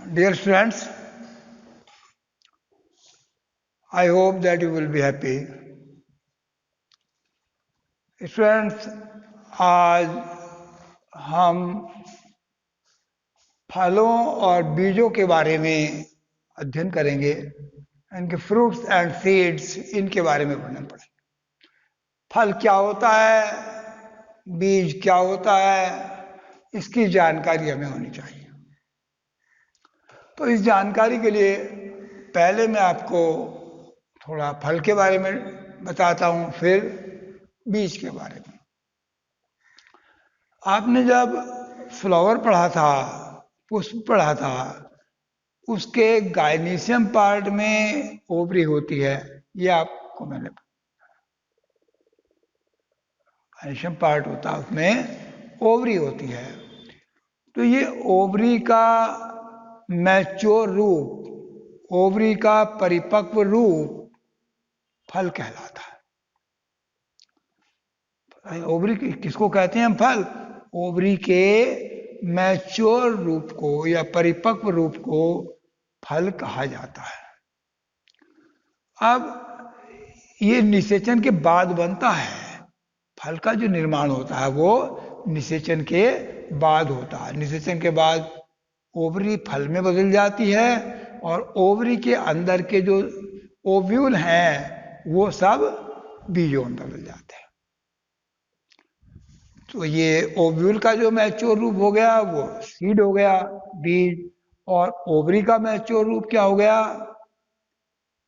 Dear students, I hope that you will be happy. Students, आज हम फलों और बीजों के बारे में अध्ययन करेंगे। इनके फ्रूट्स एंड सीड्स, इनके बारे में वर्णन पढ़ेंगे। फल क्या होता है, बीज क्या होता है, इसकी जानकारी हमें होनी चाहिए। तो इस जानकारी के लिए पहले मैं आपको थोड़ा फल के बारे में बताता हूँ, फिर बीज के बारे में। आपने जब फ्लावर पढ़ा था, पुष्प पढ़ा था, उसके गाइनीशियम पार्ट में ओवरी होती है, ये आपको मैंने गाइनीशियम पार्ट होता है, उसमें ओवरी होती है। तो ये ओवरी का मैच्योर रूप, ओवरी का परिपक्व रूप फल कहलाता है। ओवरी किसको कहते हैं हम? फल। ओवरी के मैच्योर रूप को या परिपक्व रूप को फल कहा जाता है। अब ये निषेचन के बाद बनता है। फल का जो निर्माण होता है वो निषेचन के बाद होता है। निषेचन के बाद ओवरी फल में बदल जाती है और ओवरी के अंदर के जो ओव्यूल हैं वो सब बीजों में बदल जाते हैं। तो ये ओव्यूल का जो मैच्योर रूप हो गया वो सीड हो गया, बीज, और ओवरी का मैच्योर रूप क्या हो गया?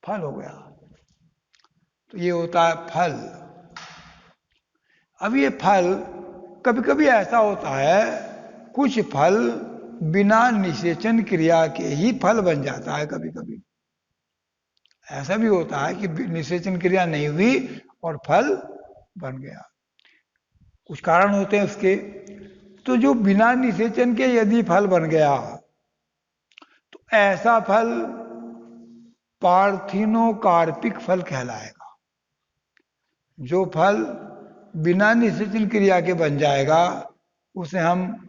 फल हो गया। तो ये होता है फल। अब ये फल कभी कभी ऐसा होता है, कुछ फल बिना निषेचन क्रिया के ही फल बन जाता है। कभी कभी ऐसा भी होता है कि निषेचन क्रिया नहीं हुई और फल बन गया। कुछ कारण होते हैं उसके। तो जो बिना निषेचन के यदि फल बन गया तो ऐसा फल पार्थिनोकार्पिक फल कहलाएगा। जो फल बिना निषेचन क्रिया के बन जाएगा उसे हम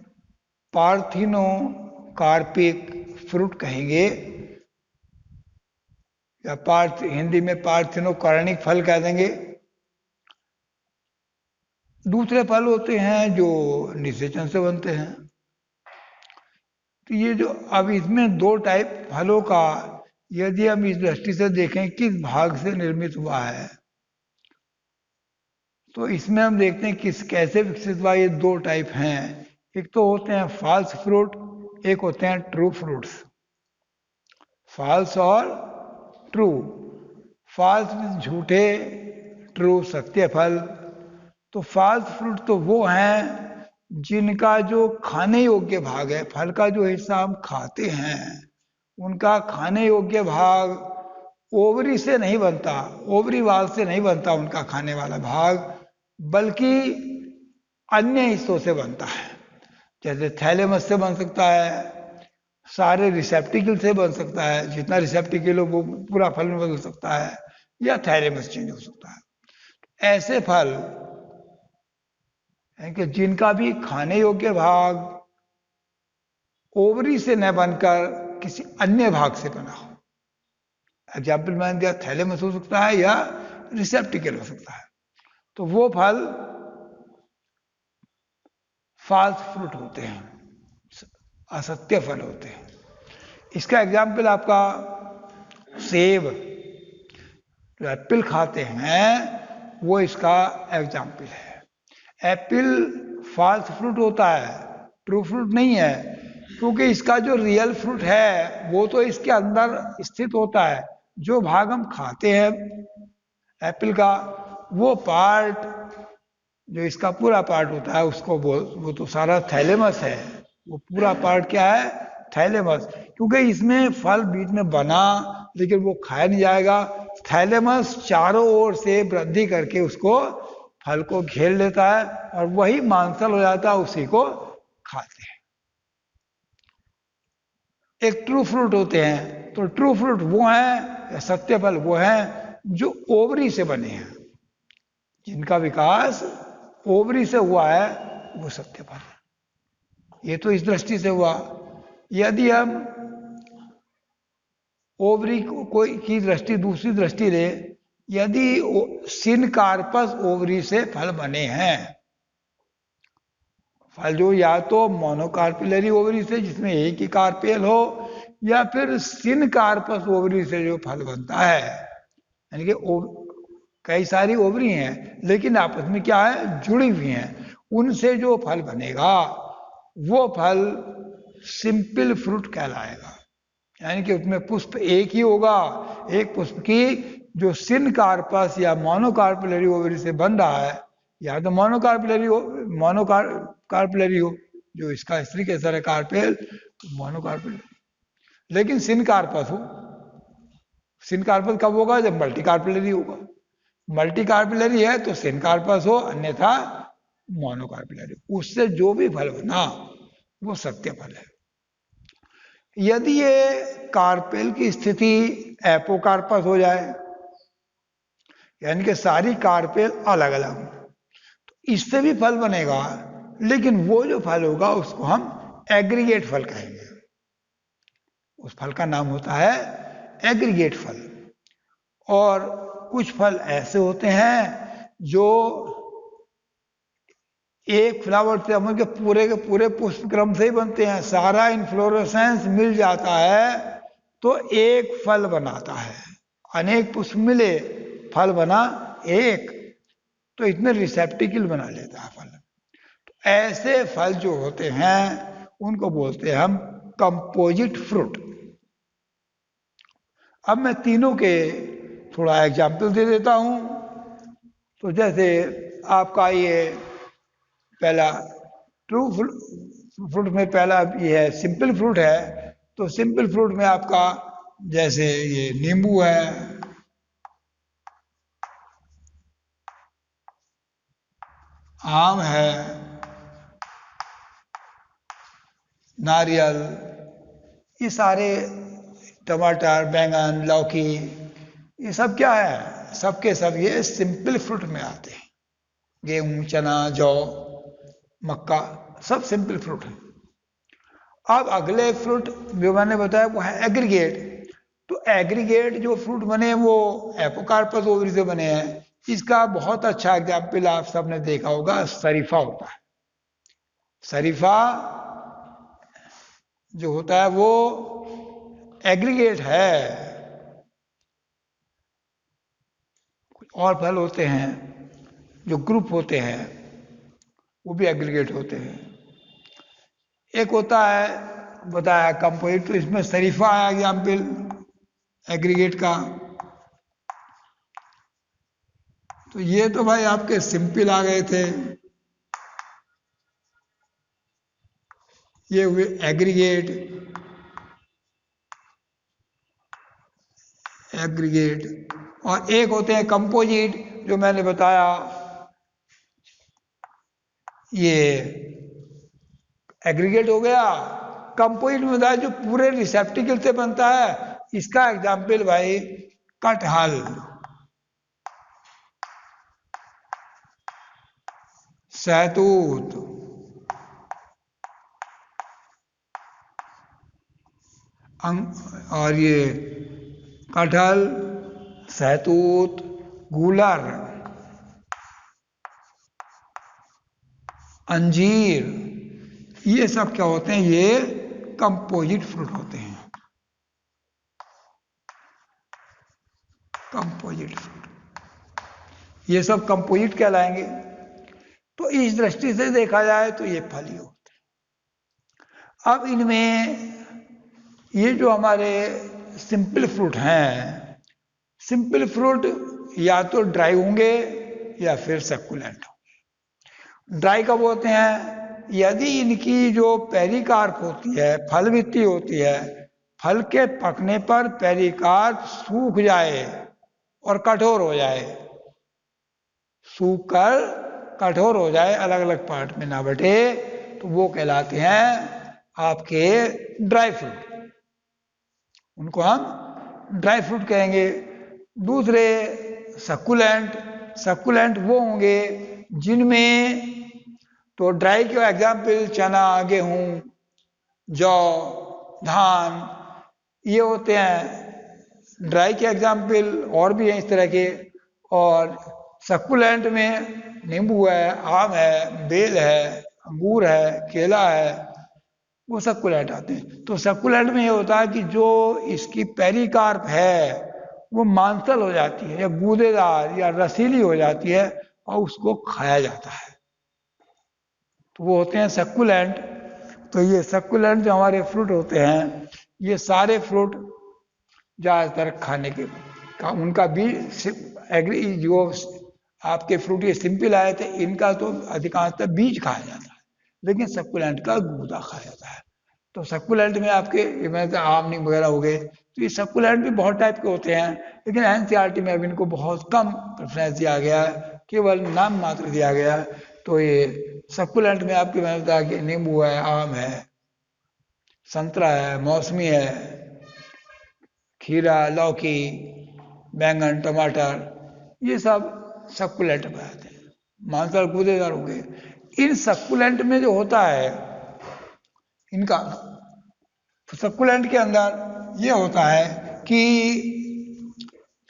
पार्थिनोकार्पिक फ्रूट कहेंगे, या हिंदी में पार्थिनोकार्निक फल कह देंगे। दूसरे फल होते हैं जो निषेचन से बनते हैं। तो ये जो अब इसमें दो टाइप फलों का यदि हम इस दृष्टि से देखें किस भाग से निर्मित हुआ है, तो इसमें हम देखते हैं किस कैसे विकसित हुआ। ये दो टाइप हैं। एक तो होते हैं फॉल्स फ्रूट, एक होते हैं ट्रू फ्रूट्स। फॉल्स और ट्रू। फॉल्स मीन्स झूठे, ट्रू सत्य फल। तो फॉल्स फ्रूट तो वो हैं जिनका जो खाने योग्य भाग है, फल का जो हिस्सा हम खाते हैं, उनका खाने योग्य भाग ओवरी से नहीं बनता, ओवरी वाल से नहीं बनता उनका खाने वाला भाग, बल्कि अन्य हिस्सों से बनता है। जैसे थैलेमस से बन सकता है, सारे रिसेप्टिकल से बन सकता है, जितना रिसेप्टिकल हो वो पूरा फल में बदल सकता है, या थैलेमस चेंज हो सकता है। ऐसे फल हैं कि जिनका भी खाने योग्य भाग ओवरी से न बनकर किसी अन्य भाग से बना हो। एग्जाम्पल मैंने दिया, थैलेमस हो सकता है या रिसेप्टिकल हो सकता है। तो वो फल फॉल्स फ्रूट होते हैं, असत्य फल होते हैं। इसका एग्जाम्पल आपका सेब, जो एप्पल खाते हैं वो इसका एग्जाम्पल है। एप्पल फॉल्स फ्रूट होता है, ट्रू फ्रूट नहीं है, क्योंकि इसका जो रियल फ्रूट है वो तो इसके अंदर स्थित होता है। जो भाग हम खाते हैं एप्पल का, वो पार्ट जो इसका पूरा पार्ट होता है उसको वो तो सारा थैलेमस है। वो पूरा पार्ट क्या है? थैलेमस। क्योंकि इसमें फल बीच में बना लेकिन वो खाया नहीं जाएगा। थैलेमस चारों ओर से वृद्धि करके उसको फल को घेर लेता है और वही मांसल हो जाता है, उसी को खाते हैं। एक ट्रू फ्रूट होते हैं। तो ट्रू फ्रूट वो हैं, सत्य फल वो हैं जो ओवरी से बने हैं, जिनका विकास ओवरी से हुआ है, वो सत्य फल। ये तो इस दृष्टि से हुआ। यदि हम ओवरी कोई की दृष्टि दूसरी दृष्टि ले, यदि सिनकार्पस ओवरी से फल बने हैं, फल जो या तो मोनोकार्पिलरी ओवरी से जिसमें एक ही कार्पेल हो, या फिर सिनकार्पस ओवरी से जो फल बनता है, यानी कि कई सारी ओवरी हैं लेकिन आपस में क्या है, जुड़ी हुई हैं, उनसे जो फल बनेगा वो फल सिंपल फ्रूट कहलाएगा। यानी कि उसमें पुष्प एक ही होगा, एक पुष्प की जो सिनकार्पस या मोनोकार्पिलरी ओवरी से बन रहा है, या तो मोनोकार्पिलरी हो, जो इसका स्त्री के सर है कार्पेल, मोनोकार्पिलरी, लेकिन सिनकार्पस हो। सिनकार्पस कब होगा, जब मल्टीकार्पिलरी होगा। मल्टीकार्पिलरी है तो सिनकार्पस हो, अन्यथा मोनोकार्पिलरी। उससे जो भी फल बना वो सत्य फल है। यदि ये कार्पेल की स्थिति एपोकार्पस हो जाए, यानी कि सारी कार्पेल अलग अलग हो, तो इससे भी फल बनेगा, लेकिन वो जो फल होगा उसको हम एग्रीगेट फल कहेंगे। उस फल का नाम होता है एग्रीगेट फल। और कुछ फल ऐसे होते हैं जो एक फ्लावर से हम के पूरे पुष्प क्रम से ही बनते हैं, सारा इन्फ्लोरेसेंस मिल जाता है तो एक फल बनाता है। अनेक पुष्प मिले, फल बना एक, तो इसमें रिसेप्टिकल बना लेता है फल। तो ऐसे फल जो होते हैं उनको बोलते हैं हम कंपोजिट फ्रूट। अब मैं तीनों के थोड़ा एग्जाम्पल दे देता हूं। तो जैसे आपका ये पहला ट्रू फ्रूट में पहला ये है सिंपल फ्रूट है, तो सिंपल फ्रूट में आपका जैसे ये नींबू है, आम है, नारियल, ये सारे, टमाटर, बैंगन, लौकी, ये सब क्या है, सबके सब ये सिंपल फ्रूट में आते हैं। गेहूं, चना, जौ, मक्का, सब सिंपल फ्रूट है। अब अगले फ्रूट जो मैंने बताया वो है एग्रीगेट। तो एग्रीगेट जो फ्रूट बने वो एपोकार्पस ओवरी से बने हैं। इसका बहुत अच्छा एग्जाम्पल आप सबने देखा होगा, शरीफा होता है। शरीफा जो होता है वो एग्रीगेट है। और फल होते हैं जो ग्रुप होते हैं वो भी एग्रीगेट होते हैं। एक होता है बताया कंपोजिट, तो इसमें शरीफा है एग्जाम्पल एग्रीगेट का। तो ये तो भाई आपके सिंपल आ गए थे, ये हुए एग्रीगेट। एग्रीगेट और एक होते हैं कंपोजिट जो मैंने बताया, ये एग्रीगेट हो गया। कंपोजिट में बताया जो पूरे रिसेप्टिकल से बनता है, इसका एग्जाम्पल भाई कटहल, सहतूत, और ये कटहल, सहतूत, गूलर, अंजीर, ये सब क्या होते हैं, ये कंपोजिट फ्रूट होते हैं। कंपोजिट फ्रूट ये सब कंपोजिट कहलाएंगे। तो इस दृष्टि से देखा जाए तो ये फल ही होते हैं। अब इनमें ये जो हमारे सिंपल फ्रूट हैं, सिंपल फ्रूट या तो ड्राई होंगे या फिर सक्कुलेंट होंगे। ड्राई कब होते हैं, यदि इनकी जो पेरिकार्प होती है, फल भित्ति होती है, फल के पकने पर पेरिकार्प सूख जाए और कठोर हो जाए, सूख कर कठोर हो जाए, अलग अलग पार्ट में ना बटे, तो वो कहलाते हैं आपके ड्राई फ्रूट। उनको हम ड्राई फ्रूट कहेंगे। दूसरे सक्कुलेंट, सक्कुलेंट वो होंगे जिनमें तो ड्राई के एग्जाम्पल चना, गेहूं, जौ, धान, ये होते हैं ड्राई के एग्जाम्पल और भी हैं इस तरह के। और सक्कुलेंट में नींबू है, आम है, बेल है, अंगूर है, केला है, वो सक्कुलेंट आते हैं। तो सक्कुलेंट में ये होता है कि जो इसकी पेरिकार्प है वो मांसल हो जाती है या गूदेदार या रसीली हो जाती है और उसको खाया जाता है, तो वो होते हैं सक्कुलेंट। तो ये सक्कुलेंट जो हमारे फ्रूट होते हैं, ये सारे फ्रूट ज़्यादातर खाने के उनका बीज एग्री जो आपके फ्रूट ये सिंपल आए थे, इनका तो अधिकांशतः बीज खाया जाता है, लेकिन सक्कुलेंट का गूदा खाया जाता है। तो सक्कुलेंट में आपके आम नीम वगैरह हो गए, तो ये सक्कुलेंट भी बहुत टाइप के होते हैं, लेकिन एनसीईआरटी में अब इनको बहुत कम प्रेफरेंस दिया गया है, केवल नाम मात्र दिया गया है। तो ये सक्कुलेंट में आपके मैंने बताया कि नींबू है, आम है, संतरा है, मौसमी है, खीरा, लौकी, बैंगन, टमाटर, ये सब सक्कुलेंट में आते हैं, मांसल गूदेदार हो गए। इन सक्कुलेंट में जो होता है इनका, सक्कुलेंट के अंदर ये होता है कि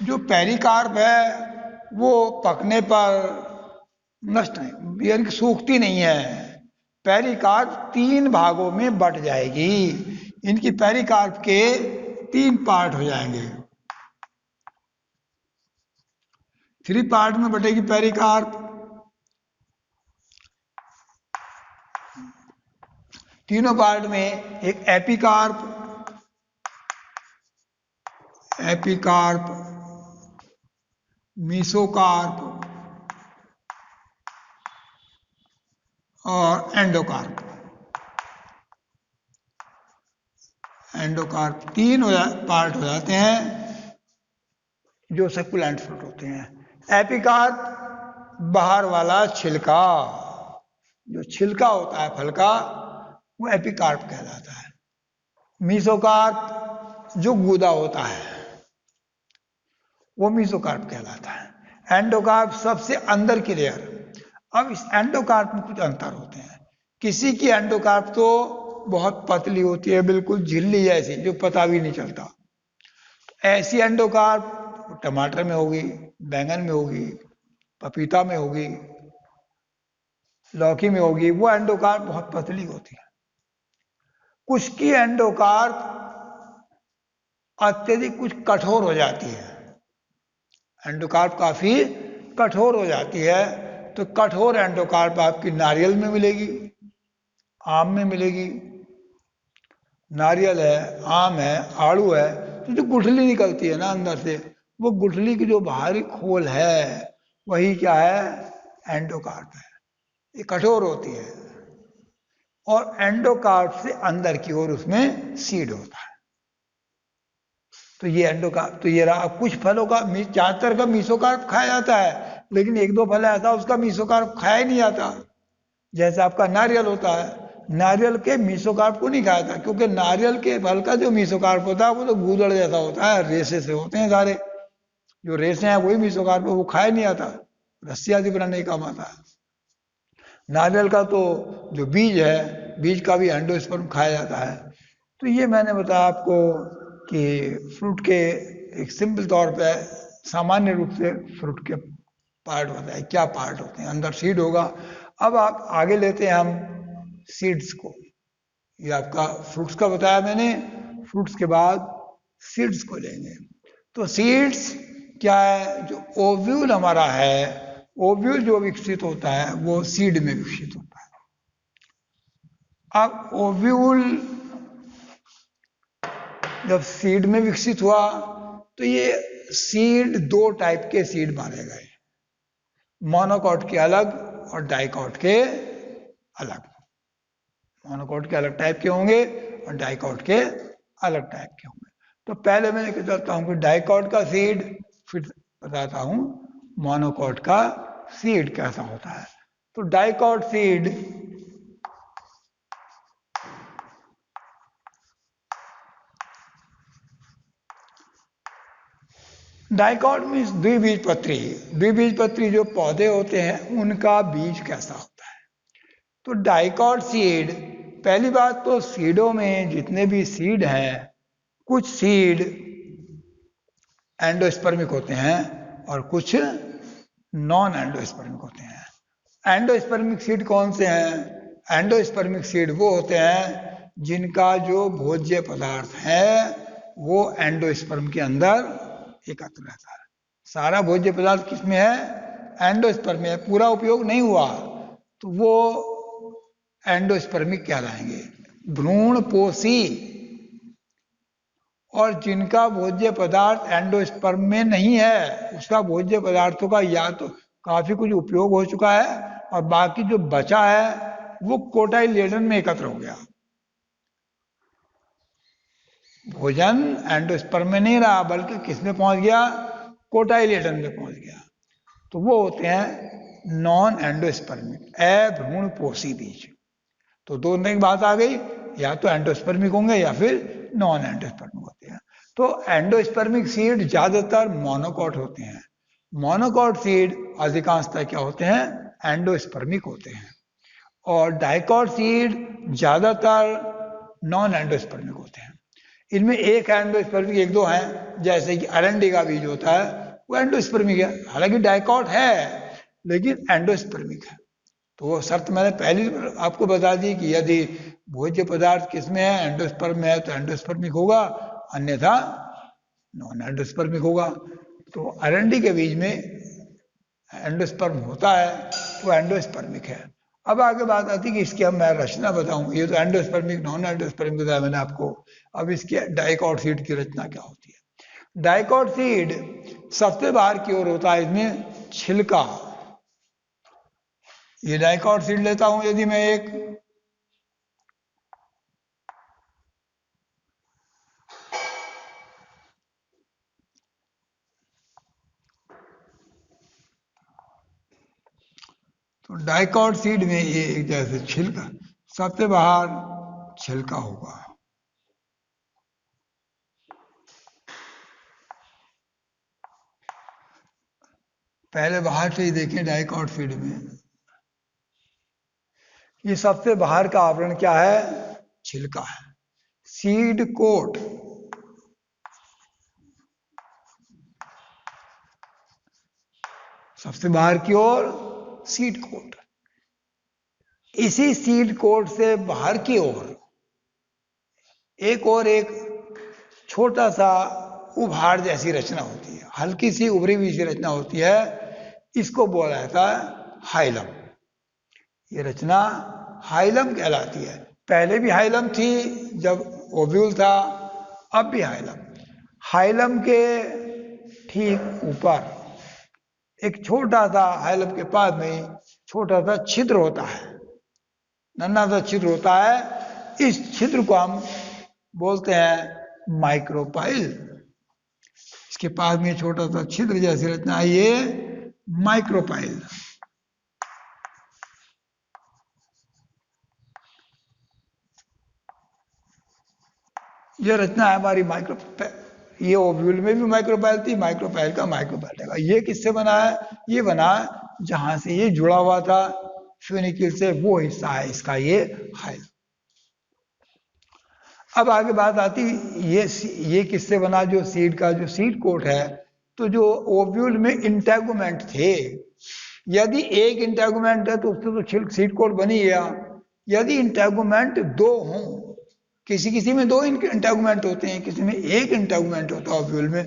जो पेरिकार्प है वो पकने पर नष्ट नहीं, यानी कि सूखती नहीं है। पेरिकार्प 3 भागों में बट जाएगी, इनकी पेरिकार्प के 3 पार्ट हो जाएंगे। 3 पार्ट में बटेगी पेरिकार्प। तीनों पार्ट में एक एपिकार्प, मीसोकार्प और एंडोकार्प। 3 पार्ट हो जाते हैं जो सक्कुलेंट फ्रूट होते हैं। एपिकार्प बाहर वाला छिलका, जो छिलका होता है फल का, वो एपिकार्प कहलाता है। मीसोकार्प जो गूदा होता है वो मीसोकार्प कहलाता है। एंडोकार्प सबसे अंदर की लेयर। अब इस एंडोकार्प में कुछ अंतर होते हैं। किसी की एंडोकार्प तो बहुत पतली होती है, बिल्कुल झिल्ली जैसी, जो पता भी नहीं चलता। तो ऐसी एंडोकार्प टमाटर में होगी, बैंगन में होगी, पपीता में होगी, लौकी में होगी। वो एंडोकार्प बहुत पतली होती है। कुछ की एंडोकार्प अत्यधिक कुछ कठोर हो जाती है, एंडोकार्प काफी कठोर हो जाती है। तो कठोर एंडोकार्प आपकी नारियल में मिलेगी, आम में मिलेगी। नारियल है, आम है, आड़ू है, तो जो गुठली निकलती है ना अंदर से, वो गुठली की जो बाहरी खोल है वही क्या है, एंडोकार्प है। ये कठोर होती है और एंडोकार्प से अंदर की ओर उसमें सीड होता है। तो ये एंडोकार्प, तो ये रहा। कुछ फलों का ज्यादातर का मीसोकार्प खाया जाता है, लेकिन 1-2 फल ऐसा उसका मीसोकार्प खाया ही नहीं जाता। जैसे आपका नारियल होता है, नारियल के मीसोकार्प को नहीं खाया जाता, क्योंकि नारियल के फल का जो मीसोकार्प होता है वो तो गूदड़ जैसा होता है, रेसे से होते हैं सारे, जो रेसे हैं वही मीसोकार्प है, वो खाया नहीं आता, रस्सी आदि बनाने का काम आता है। नारियल का तो जो बीज है, बीज का भी एंडोस्पर्म खाया जाता है। तो ये मैंने बताया आपको कि फ्रूट के एक सिंपल तौर पे सामान्य रूप से फ्रूट के पार्ट होता है, क्या पार्ट होते हैं। अंदर सीड होगा। अब आप आगे लेते हैं हम सीड्स को। ये आपका फ्रूट्स का बताया मैंने, फ्रूट्स के बाद सीड्स को लेंगे। तो सीड्स क्या है, जो ओव्यूल हमारा है, ओव्यूल जो विकसित होता है वो सीड में विकसित होता है। अब ओव्यूल जब सीड में विकसित हुआ तो ये सीड 2 टाइप के सीड माने गए, मोनोकॉट के अलग और डाइकॉट के अलग। मोनोकॉट के अलग टाइप के होंगे और डाइकॉट के अलग टाइप के होंगे। तो पहले मैं लेकर चलता हूं कि डाइकॉट का सीड, फिर बताता हूं मोनोकॉट का सीड कैसा होता है। तो डाइकॉट सीड डाइकॉट मीन्स द्विबीजपत्री। द्विबीजपत्री जो पौधे होते हैं उनका बीज कैसा होता है। तो डाइकॉट सीड, पहली बात तो सीडों में जितने भी सीड हैं, कुछ सीड एंडोस्पर्मिक होते हैं और कुछ नॉन एंडोस्पर्मिक होते हैं। एंडोस्पर्मिक सीड कौन से हैं? एंडोस्पर्मिक सीड वो होते हैं जिनका जो भोज्य पदार्थ है वो एंडोस्पर्म के अंदर एकत्र रहता है। सारा भोज्य पदार्थ किसमें है? एंडोस्पर्म में। पूरा उपयोग नहीं हुआ तो वो एंडोस्पर्मिक कहलाएंगे, भ्रूणपोषी। और जिनका भोज्य पदार्थ एंडोस्पर्म में नहीं है, उसका भोज्य पदार्थों का या तो काफी कुछ उपयोग हो चुका है और बाकी जो बचा है वो कोटाइलेडन में एकत्र हो गया। भोजन एंडोस्पर्म में नहीं रहा बल्कि किसमें पहुंच गया? कोटाइलेडन में पहुंच गया। तो वो होते हैं नॉन एंडोस्पर्मिक, अभ्रूणपोषी बीज। तो दोनों की बात आ गई, या तो एंडोस्पर्मिक होंगे या फिर नॉन एंडोस्पर्मिक होते हैं। तो एंडोस्पर्मिक सीड ज्यादातर मोनोकॉट होते हैं। मोनोकॉट सीड अधिकांशतः क्या होते हैं? एंडोस्पर्मिक होते हैं। और डाइकॉट सीड ज्यादातर नॉन एंडोस्पर्मिक होते हैं। इनमें एक एंडोस्पर्मिक एक दो हैं, जैसे कि अरंडी का बीज होता है वो एंडोस्पर्मिक है, हालांकि डाइकॉट है लेकिन एंडोस्पर्मिक है। तो वो शर्त मैंने पहले आपको बता दी कि यदि भोज्य पदार्थ किसमें है? एंडोस्पर्म में है तो एंडोस्पर्मिक होगा, अन्यथा नॉन एंडोस्पर्मिक होगा। तो अरंडी के बीज में एंडोस्पर्म होता है तो एंडोस्पर्मिक है। अब आगे बात आती है कि इसकी अब मैं रचना बताऊं। ये तो एंडोस्पर्मिक नॉन एंडोस्पर्मिक बताया मैंने आपको। अब इसकी डाइकॉट सीड की रचना क्या होती है? डाइकॉट सीड सबसे बाहर की ओर होता है, इसमें छिलका। ये डाइकॉट सीड लेता हूं यदि मैं एक, तो डाइकॉट सीड में ये एक जैसे छिलका, सबसे बाहर छिलका होगा। पहले बाहर से ही देखें डाइकॉट सीड में, ये सबसे बाहर का आवरण क्या है? छिलका है, सीड कोट। सबसे बाहर की ओर सीड कोट। इसी सीड कोट से बाहर की ओर एक छोटा सा उभार जैसी रचना होती है, हल्की सी उभरी हुई सी रचना होती है। इसको बोला जाता है हाइलम। ये रचना हाइलम कहलाती है। पहले भी हाइलम थी जब ओव्यूल था, अब भी हाइलम। हाइलम के ठीक ऊपर एक छोटा सा, हाइलम के पास में छोटा सा छिद्र होता है, नन्हा सा छिद्र होता है। इस छिद्र को हम बोलते हैं माइक्रोपाइल। इसके पास में छोटा सा छिद्र जैसी रचना है, ये माइक्रोपाइल। ये रचना है हमारी माइक्रोपाइल। ये ओव्यूल में भी माइक्रोपाइल थी, माइक्रोपाइल का माइक्रोपाइल है। ये किससे बना है? ये बना जहां से ये जुड़ा हुआ था फ्यूनिक्यूल से, वो हिस्सा है इसका ये हाइल। अब आगे बात आती, ये किससे बना? जो सीड का जो सीड कोट है, तो जो ओव्यूल में इंटेगुमेंट थे, यदि एक इंटेगुमेंट है तो उससे तो सीड कोट बन ही गया। यदि इंटेगुमेंट दो हों, किसी में दो इंटेगुमेंट होते हैं, किसी में एक इंटेगुमेंट होता है ओव्यूल में,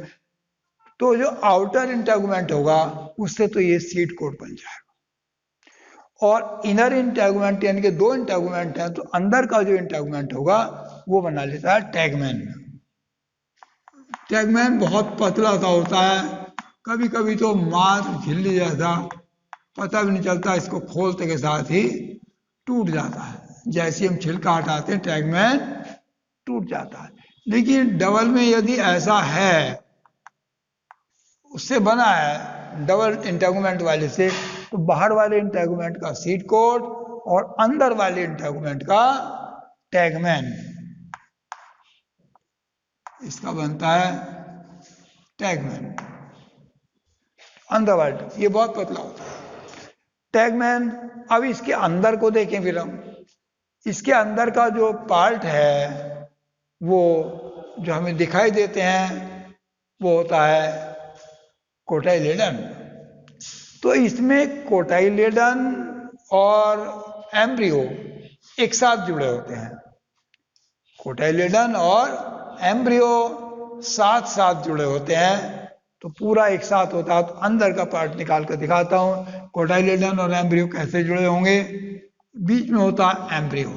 तो जो आउटर इंटेगुमेंट होगा उससे तो ये सीड कोट बन जाएगा। और इनर इंटेगुमेंट यानी कि दो इंटेगुमेंट हैं तो अंदर का जो इंटेगुमेंट होगा वो बना लेता है टैगमैन। टैगमैन बहुत पतला सा होता है, कभी कभी तो मात्र झिल्ली जैसा, पता भी नहीं चलता, इसको खोलते के साथ ही टूट जाता है। जैसे हम छिलका हटाते हैं टैगमैन टूट जाता है। लेकिन डबल में यदि ऐसा है, उससे बना है डबल इंटेगुमेंट वाले से, तो बाहर वाले इंटेगुमेंट का सीड कोट और अंदर वाले इंटेगुमेंट का टैगमैन, इसका बनता है टैगमैन। अंदर वाले ये बहुत पतला होता है टैगमैन। अब इसके अंदर को देखें फिर हम, इसके अंदर का जो पार्ट है वो जो हमें दिखाई देते हैं वो होता है कोटाइलेडन। तो इसमें कोटाइलेडन और एम्ब्रियो एक साथ जुड़े होते हैं। कोटाइलेडन और एम्ब्रियो साथ साथ जुड़े होते हैं, तो पूरा एक साथ होता है। तो अंदर का पार्ट निकाल कर दिखाता हूं कोटाइलेडन और एम्ब्रियो कैसे जुड़े होंगे। बीच में होता है एम्ब्रियो।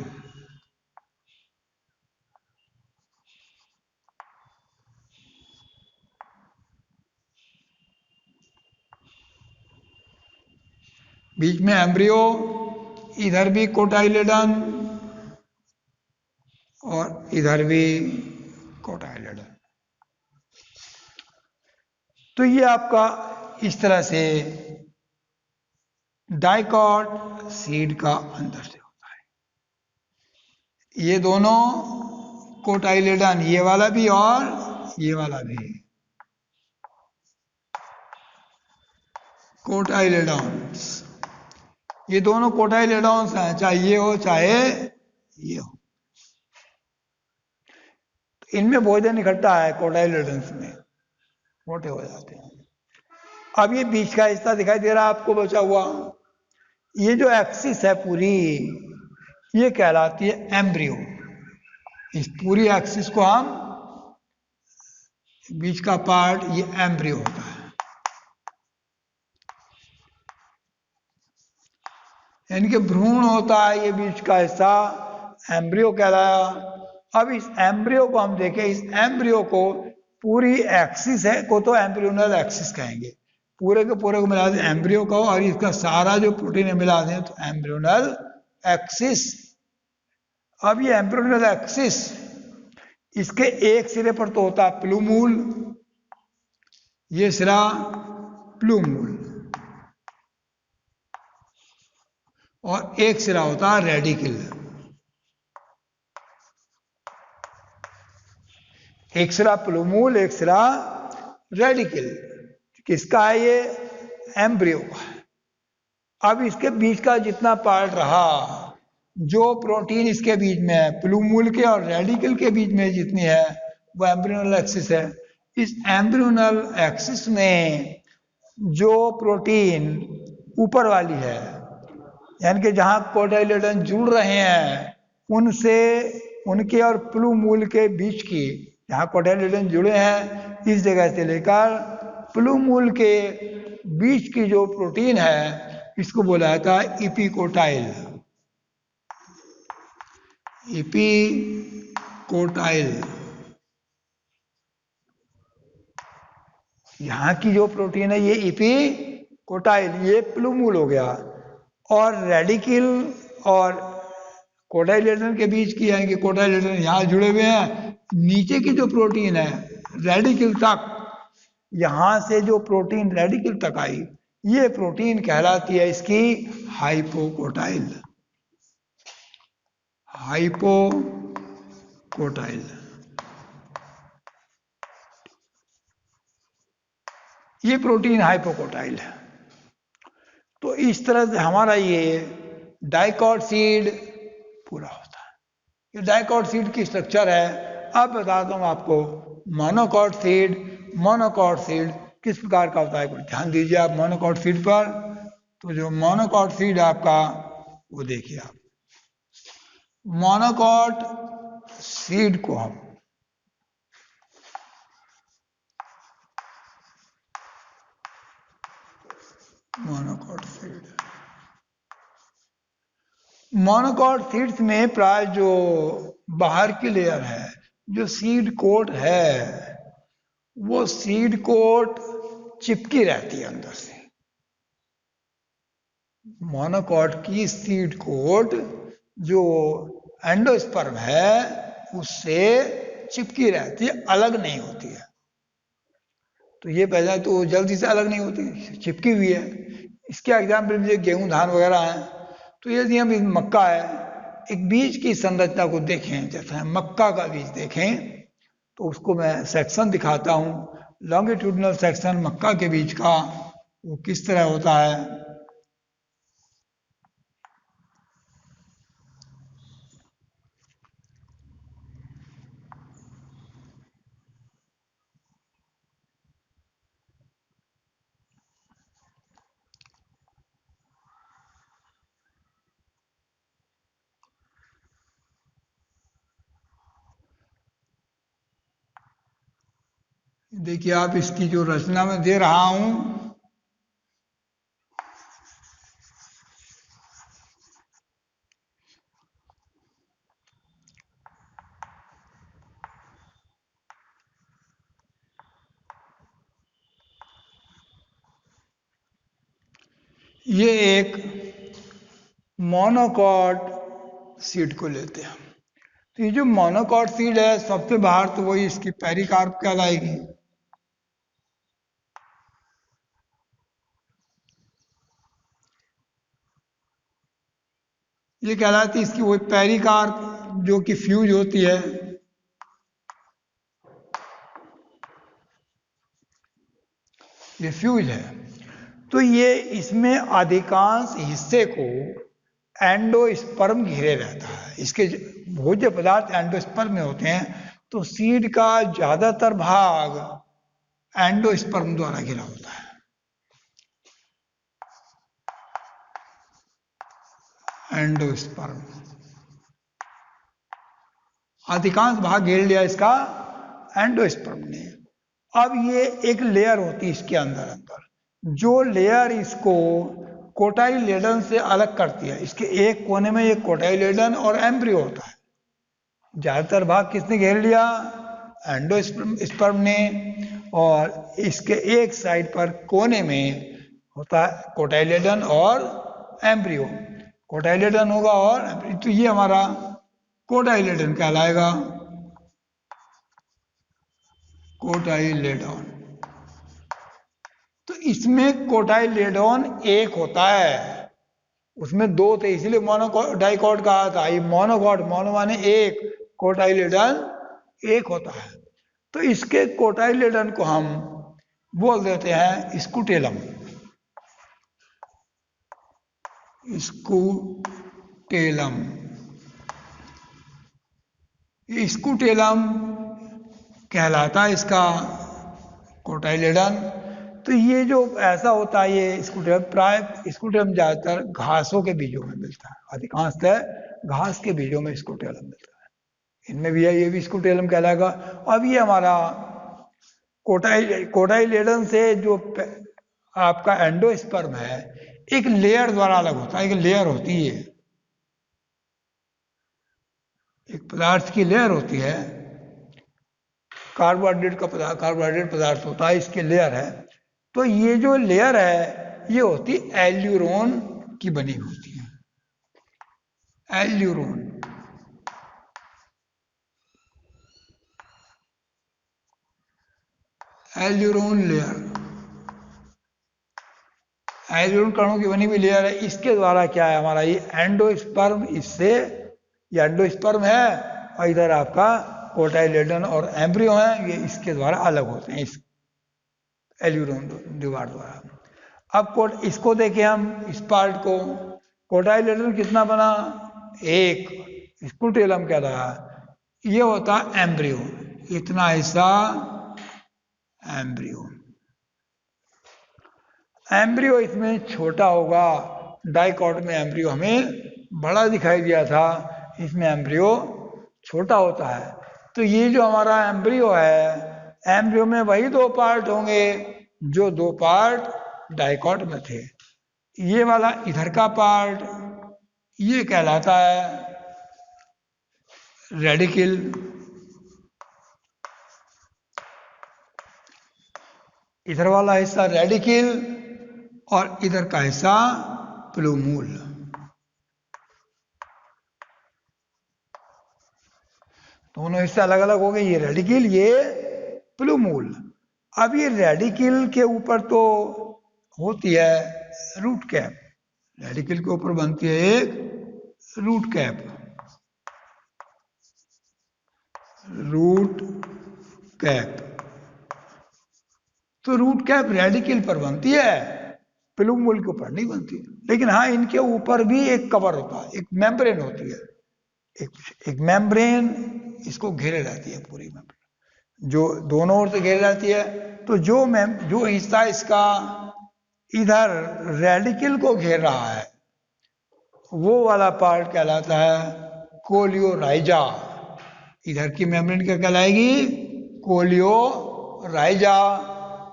बीच में एम्ब्रियो, इधर भी कोटाइलेडन और इधर भी कोटाइलेडन। तो ये आपका इस तरह से डाइकॉट सीड का अंदर से होता है। ये दोनों कोटाइलेडन, ये वाला भी और ये वाला भी कोटाइलेडॉन्स, ये दोनों कोटाइलेडॉन्स हैं, चाहे ये हो चाहे ये हो। तो इनमें भोजन इकट्ठा है कोटाइलेडॉन्स में, मोटे हो जाते हैं। अब ये बीच का हिस्सा दिखाई दे रहा है आपको बचा हुआ, ये जो एक्सिस है पूरी, ये कहलाती है एम्ब्रियो। इस पूरी एक्सिस को हम, बीच का पार्ट, ये एम्ब्रियो होता है। यानी कि भ्रूण होता है ये बीच का हिस्सा, एम्ब्रियो कहलाया। अब इस एम्ब्रियो को हम देखें, इस एम्ब्रियो को पूरी एक्सिस है को तो एम्ब्रियोनल एक्सिस कहेंगे, पूरे के पूरे को मिला दें एम्ब्रियो को, और इसका सारा जो प्रोटीन है मिला दें तो एम्ब्रियोनल एक्सिस। अब ये एम्ब्रियोनल एक्सिस, इसके एक सिरे पर तो होता है प्लूमूल, ये सिरा प्लूमूल, और एक सिरा होता है रेडिकल। एक सिरा प्लूमूल, एक सिरा रेडिकल। किसका है ये? एम्ब्रियो का है। अब इसके बीच का जितना पार्ट रहा, जो प्रोटीन इसके बीच में है, प्लूमूल के और रेडिकल के बीच में जितनी है, वो एम्ब्रियोनल एक्सिस है। इस एम्ब्रियोनल एक्सिस में जो प्रोटीन ऊपर वाली है, यानी कि जहां कोटाइलेडन जुड़ रहे हैं, उनसे, उनके और प्लूमूल के बीच की, जहां कोटाइलेडन जुड़े हैं इस जगह से लेकर प्लूमूल के बीच की जो प्रोटीन है, इसको बोला जाता है इपिकोटाइल। इपिकोटाइल, यहां की जो प्रोटीन है ये इपिकोटाइल, ये प्लूमूल हो गया। और रेडिकल और कोटाइलेडन के बीच की, यानी कि कोटाइलेडन यहां जुड़े हुए हैं, नीचे की जो प्रोटीन है रेडिकल तक, यहां से जो प्रोटीन रेडिकल तक आई, ये प्रोटीन कहलाती है इसकी हाइपोकोटाइल। हाइपोकोटाइल, ये प्रोटीन हाइपोकोटाइल है। तो इस तरह से हमारा ये डाइकॉट सीड पूरा होता है। ये डाइकॉट सीड की स्ट्रक्चर है। अब बताता हूं आपको मोनोकॉट सीड। मोनोकॉट सीड किस प्रकार का होता है, ध्यान दीजिए आप मोनोकॉट सीड पर। तो जो मोनोकॉट सीड आपका, वो देखिए आप, मोनोकॉट सीड को हम मोनोकॉट सीड, मोनोकॉट सीड्स में प्राय जो बाहर की लेयर है, जो सीड कोट है, वो सीड कोट चिपकी रहती है अंदर से। मोनोकॉट की सीड कोट जो एंडोस्पर्म है उससे चिपकी रहती है, अलग नहीं होती है। तो ये पहले तो जल्दी से अलग नहीं होती, चिपकी हुई है। इसके एग्जाम्पल में गेहूं धान वगैरह हैं। तो यदि हम इस मक्का है, एक बीज की संरचना को देखें, जैसे हम मक्का का बीज देखें, तो उसको मैं सेक्शन दिखाता हूँ। लॉन्गिट्यूडनल सेक्शन मक्का के बीज का, वो किस तरह होता है। देखिए आप, इसकी जो रचना मैं दे रहा हूं, ये एक मोनोकॉट सीड को लेते हैं। तो ये जो मोनोकॉट सीड है, सबसे बाहर तो वही इसकी पेरिकार्प कहलाएगी। ये कहलाती है इसकी वही पेरिकार्प जो कि फ्यूज होती है। ये फ्यूज है। तो ये इसमें अधिकांश हिस्से को एंडोस्पर्म घेरे रहता है। इसके भोज्य पदार्थ एंडोस्पर्म में होते हैं, तो सीड का ज्यादातर भाग एंडोस्पर्म द्वारा घिरा होता है। एंडोस्पर्म अधिकांश भाग घेर लिया इसका एंडोस्पर्म ने। अब ये एक लेयर होती है इसके अंदर अंदर, जो लेयर इसको कोटाइलेडन से अलग करती है। इसके एक कोने में एक कोटाइलेडन और एम्ब्रियो होता है। ज्यादातर भाग किसने घेर लिया? एंडोस्पर्म ने। और इसके एक साइड पर कोने में होता है कोटाइलेडन और एम्ब्रियो। कोटाइलेडन होगा और तो ये हमारा कोटाइलेडन कहलाएगा। कोटाइलेडन। तो इसमें कोटाइलेडन एक होता है, उसमें दो थे इसलिए डाइकॉट कहा था। ये मोनोकॉट, मोनो माने एक, कोटाइलेडन एक होता है। तो इसके कोटाइलेडन को हम बोल देते हैं स्कूटेलम। स्कूटेलम। स्कूटेलम कहलाता है इसका कोटाइलेडन। तो ये जो ऐसा होता है, ये स्कूटेलम प्राय स्कूटेलम ज्यादातर घासों के बीजों में मिलता है। अधिकांशतः घास के बीजों में स्कूटेलम मिलता है। इनमें भी है, ये भी स्कूटेलम कहलाएगा। अब ये हमारा कोटाइलेडन से जो आपका एंडोस्पर्म है, एक लेयर द्वारा अलग होता है। एक लेयर होती है, एक पदार्थ की लेयर होती है, कार्बोहाइड्रेट का पदार्थ, कार्बोहाइड्रेट पदार्थ होता है, इसकी लेयर है। तो ये जो लेयर है ये होती एल्यूरोन की बनी होती है। एल्यूरोन। एल्यूरोन लेयर, एल्यूरोन कणों की बनी हुई लेयर है। इसके द्वारा क्या है हमारा ये एंडोस्पर्म, इससे ये एंडोस्पर्म है और इधर आपका कोटाइलेडन और एम्ब्रियो है, ये इसके द्वारा अलग होते हैं इस एल्यूरोन दीवार द्वारा। अब इसको देखें हम, इस पार्ट को, कोटाइलेडन कितना बना? एक। स्कूटेलम क्या रहा? ये होता एम्ब्रियो, इतना हिस्सा एम्ब्रियो। एम्ब्रियो इसमें छोटा होगा। डाइकॉट में एम्ब्रियो हमें बड़ा दिखाई दिया था, इसमें एम्ब्रियो छोटा होता है। तो ये जो हमारा एम्ब्रियो है, एम्ब्रियो में वही दो पार्ट होंगे जो दो पार्ट डाइकॉट में थे। ये वाला इधर का पार्ट ये कहलाता है रेडिकल। इधर वाला हिस्सा रेडिकल और इधर का हिस्सा प्लूमूल। दोनों हिस्से अलग अलग हो गए, ये रेडिकल, ये प्लूमूल। अब ये रेडिकल के ऊपर तो होती है रूट कैप। रेडिकल के ऊपर बनती है एक रूट कैप। Root cap. तो रूट कैप रेडिकल पर बनती है, प्लूमूल के ऊपर नहीं बनती। लेकिन हाँ, इनके ऊपर भी एक कवर होता है, एक मेम्ब्रेन होती है। एक मेम्ब्रेन इसको घेरे रहती है, पूरी मेम्ब्रेन जो दोनों ओर से घेरे रहती है। तो जो हिस्सा इसका इधर रेडिकल को घेर रहा है, वो वाला पार्ट कहलाता है कोलियोराइजा। इधर की मेम्ब्रेन क्या कहलाएगी? कोलियोराइजा। राइजा,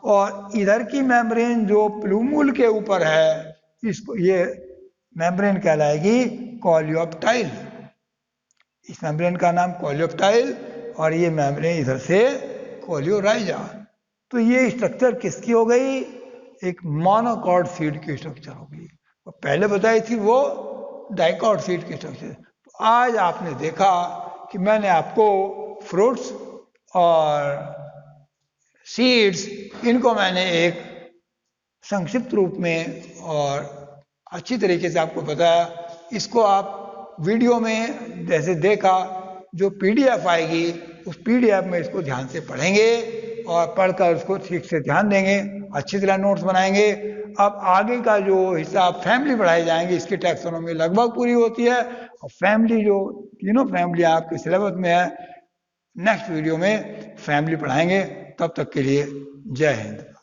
और इधर की मेम्ब्रेन जो प्लूमूल के ऊपर है, इसको ये मेम्ब्रेन कहलाएगी कोलियोप्टाइल। इस मेम्ब्रेन का नाम कोलियोप्टाइल, और ये मेम्ब्रेन इधर से कोलियोराइजा। तो ये स्ट्रक्चर किसकी हो गई? एक मोनोकॉट सीड की स्ट्रक्चर हो गई। और पहले बताई थी वो डाइकॉट सीड की स्ट्रक्चर। तो आज आपने देखा कि मैंने आपको फ्रूट्स और सीड्स, इनको मैंने एक संक्षिप्त रूप में और अच्छी तरीके से आपको बताया। इसको आप वीडियो में जैसे देखा, जो पीडीएफ आएगी उस पीडीएफ में इसको ध्यान से पढ़ेंगे और पढ़कर उसको ठीक से ध्यान देंगे, अच्छी तरह नोट्स बनाएंगे। अब आगे का जो हिस्सा आप फैमिली पढ़ाई जाएंगे, इसकी टैक्सोनॉमी लगभग पूरी होती है, और फैमिली जो तीनों फैमिली आपके सिलेबस में है, नेक्स्ट वीडियो में फैमिली पढ़ाएंगे। तब तक के लिए जय हिंद।